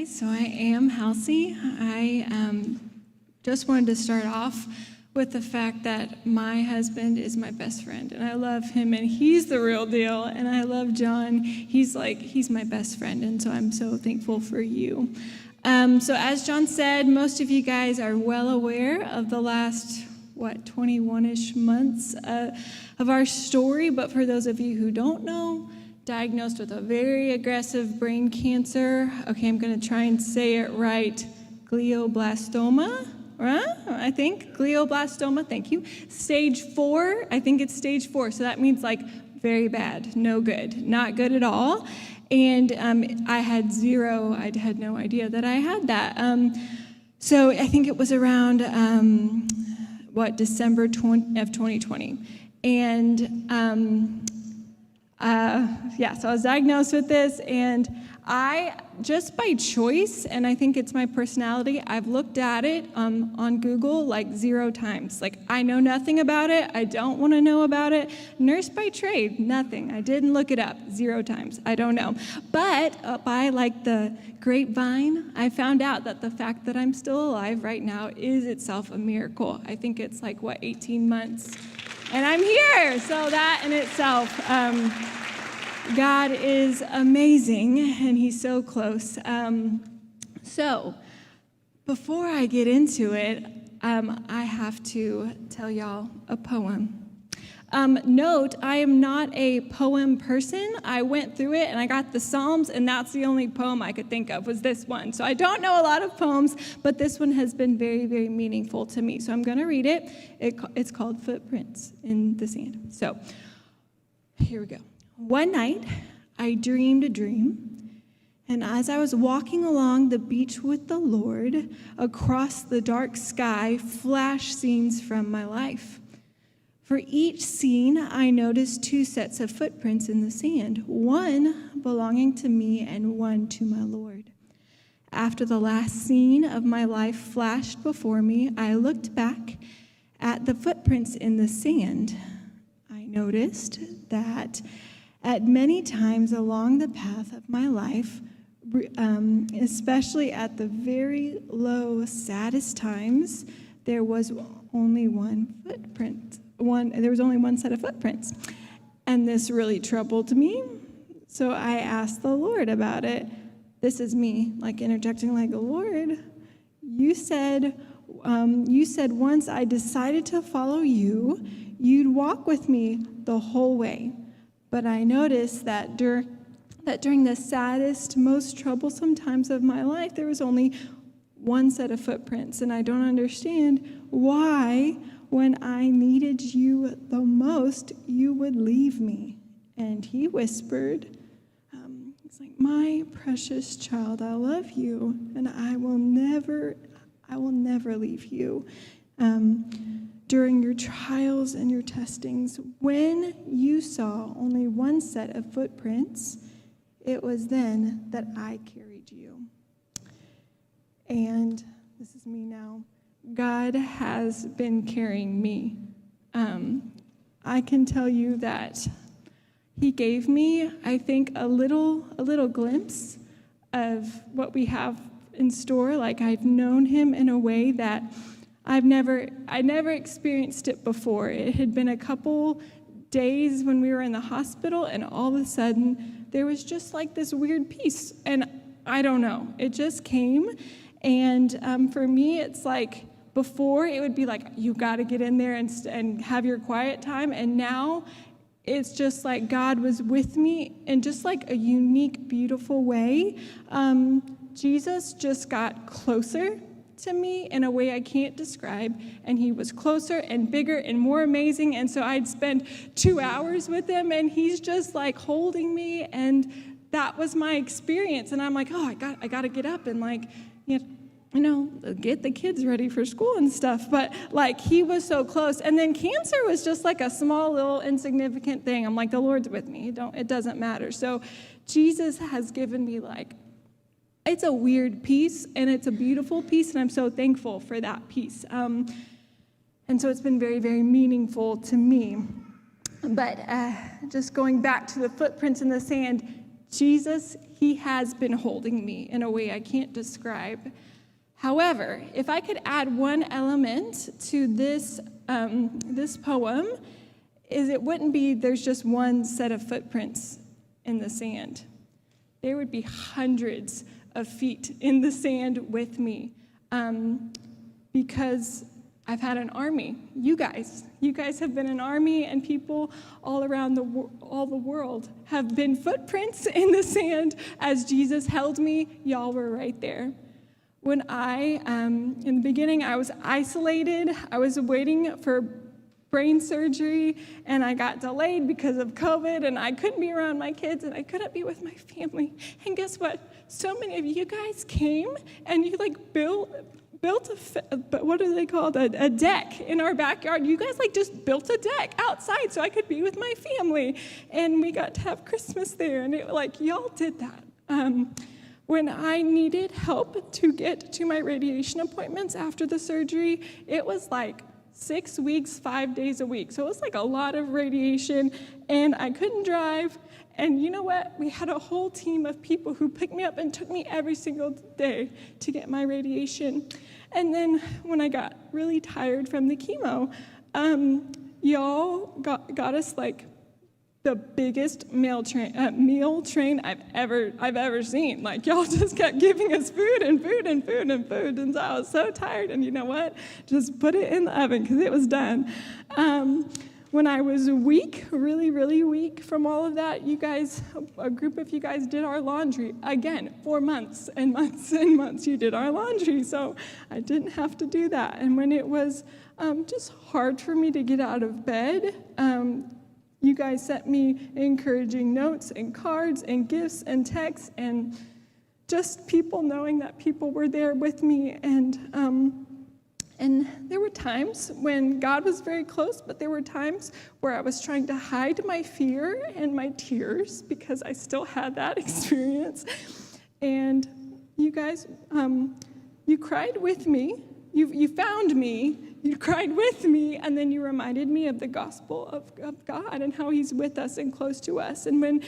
guys. So I am Halcie. I just wanted to start off with the fact that my husband is my best friend, and I love him, and he's the real deal, and I love John. He's my best friend, and so I'm so thankful for you. So as John said, most of you guys are well aware of the last, 21-ish months of our story, but for those of you who don't know, diagnosed with a very aggressive brain cancer. Okay, I'm going to try and say it right. Glioblastoma, I think. Glioblastoma, thank you. Stage 4, I think it's stage 4. So that means very bad, no good, not good at all. And I had no idea that I had that. So I think it was around, December of 2020. And so I was diagnosed with this, and I, just by choice, and I think it's my personality, I've looked at it on Google 0 times. I know nothing about it. I don't want to know about it. Nurse by trade, nothing. I didn't look it up 0 times. I don't know. But by the grapevine, I found out that the fact that I'm still alive right now is itself a miracle. I think it's 18 months. And I'm here, so that in itself, God is amazing, and he's so close. So before I get into it, I have to tell y'all a poem. Note, I am not a poem person. I went through it, and I got the Psalms, and that's the only poem I could think of was this one. So I don't know a lot of poems, but this one has been very, very meaningful to me. So I'm going to read it. It's called Footprints in the Sand. So here we go. One night, I dreamed a dream, and as I was walking along the beach with the Lord, across the dark sky flashed scenes from my life. For each scene, I noticed 2 sets of footprints in the sand, one belonging to me and one to my Lord. After the last scene of my life flashed before me, I looked back at the footprints in the sand. I noticed that at many times along the path of my life, especially at the very low, saddest times, there was only one footprint. There was only one set of footprints. And this really troubled me. So I asked the Lord about it. This is me, interjecting, Lord, you said once I decided to follow you, you'd walk with me the whole way. But I noticed that during the saddest, most troublesome times of my life, there was only one set of footprints, and I don't understand why, when I needed you the most, you would leave me. And he whispered, he's my precious child, I love you, and I will never leave you. During your trials and your testings, when you saw only one set of footprints, it was then that I carried you. And this is me now. God has been carrying me. I can tell you that he gave me, I think, a little glimpse of what we have in store. I've known him in a way that I never experienced it before. It had been a couple days when we were in the hospital, and all of a sudden, there was just this weird peace. And I don't know, it just came. And for me, it's before it would be you got to get in there and have your quiet time. And now it's just God was with me in just a unique, beautiful way. Jesus just got closer to me in a way I can't describe, and he was closer and bigger and more amazing. And so I'd spend 2 hours with him, and he's just holding me, and that was my experience. And I'm I got to get up and get the kids ready for school and stuff. But he was so close. And then cancer was just a small little insignificant thing. I'm the Lord's with me. It doesn't matter. So Jesus has given me it's a weird peace, and it's a beautiful peace, and I'm so thankful for that peace. And so it's been very, very meaningful to me. But just going back to the footprints in the sand, Jesus, he has been holding me in a way I can't describe. However, if I could add one element to this poem, is it wouldn't be there's just one set of footprints in the sand. There would be hundreds of feet in the sand with me, because I've had an army. You guys have been an army, and people all around all the world have been footprints in the sand. As Jesus held me, y'all were right there. When in the beginning, I was isolated. I was waiting for brain surgery, and I got delayed because of COVID, and I couldn't be around my kids, and I couldn't be with my family. And guess what? So many of you guys came, and you built what are they called? A deck in our backyard. You guys just built a deck outside so I could be with my family, and we got to have Christmas there, and y'all did that. When I needed help to get to my radiation appointments after the surgery, it was 6 weeks, 5 days a week. So it was a lot of radiation, and I couldn't drive. And you know what? We had a whole team of people who picked me up and took me every single day to get my radiation. And then when I got really tired from the chemo, y'all got us the biggest meal train I've ever seen. Y'all just kept giving us food and food and food and food, and so I was so tired. And you know what? Just put it in the oven because it was done. When I was weak, really, really weak from all of that, you guys, a group of you guys did our laundry. Again, for months and months and months, you did our laundry, so I didn't have to do that. And when it was just hard for me to get out of bed, you guys sent me encouraging notes and cards and gifts and texts, and just people knowing that people were there with me. And there were times when God was very close, but there were times where I was trying to hide my fear and my tears because I still had that experience. And you guys, you cried with me. You found me. You cried with me, and then you reminded me of the gospel of God and how he's with us and close to us. And when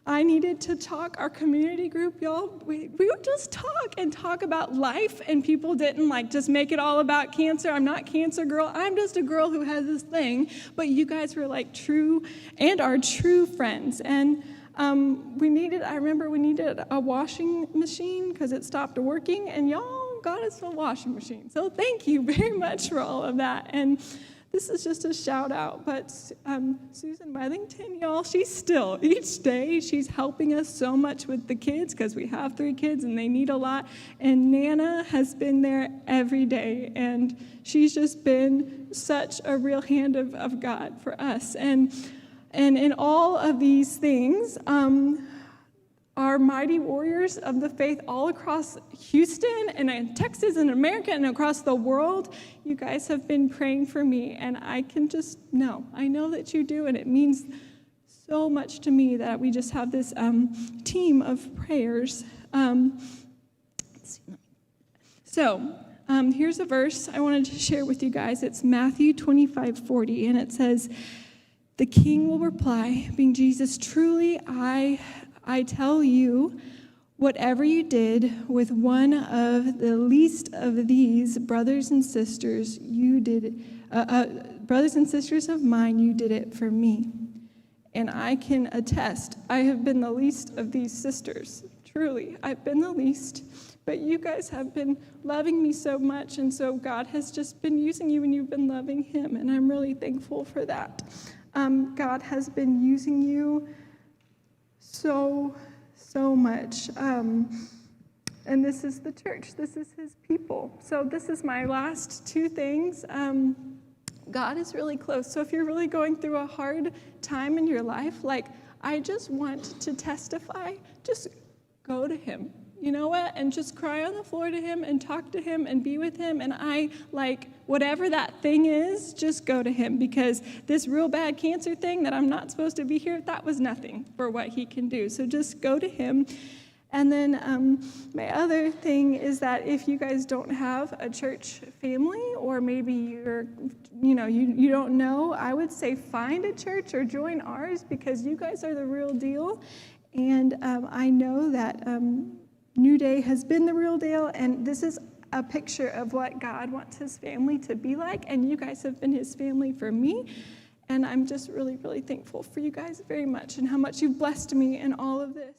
I needed to talk, our community group, y'all, we would just talk about life, and people didn't just make it all about cancer. I'm not cancer girl. I'm just a girl who has this thing. But you guys were true and are true friends. And I remember we needed a washing machine because it stopped working, and y'all got us a washing machine. So thank you very much for all of that. And this is just a shout out, but Susan Wellington, y'all, she's still, each day, she's helping us so much with the kids because we have 3 kids and they need a lot. And Nana has been there every day, and she's just been such a real hand of God for us. And in all of these things, our mighty warriors of the faith all across Houston and in Texas and America and across the world, you guys have been praying for me, and I can just know. I know that you do, and it means so much to me that we just have this team of prayers. Here's a verse I wanted to share with you guys. It's Matthew 25:40, and it says, "The king will reply, being Jesus, truly I tell you, whatever you did with one of the least of these brothers and sisters, you did brothers and sisters of mine, you did it for me." And I can attest, I have been the least of these sisters. Truly, I've been the least. But you guys have been loving me so much, and so God has just been using you, and you've been loving him, and I'm really thankful for that. God has been using you so much. And this is the church. This is his people. So this is my last 2 things. God is really close. So if you're really going through a hard time in your life, I just want to testify, just go to him. You know what? And just cry on the floor to him and talk to him and be with him. And whatever that thing is, just go to him, because this real bad cancer thing that I'm not supposed to be here, that was nothing for what he can do. So just go to him. And then my other thing is that if you guys don't have a church family, or maybe you don't know, I would say find a church or join ours, because you guys are the real deal. And I know that New Day has been the real deal, and this is a picture of what God wants his family to be like, and you guys have been his family for me, and I'm just really, really thankful for you guys very much and how much you've blessed me in all of this.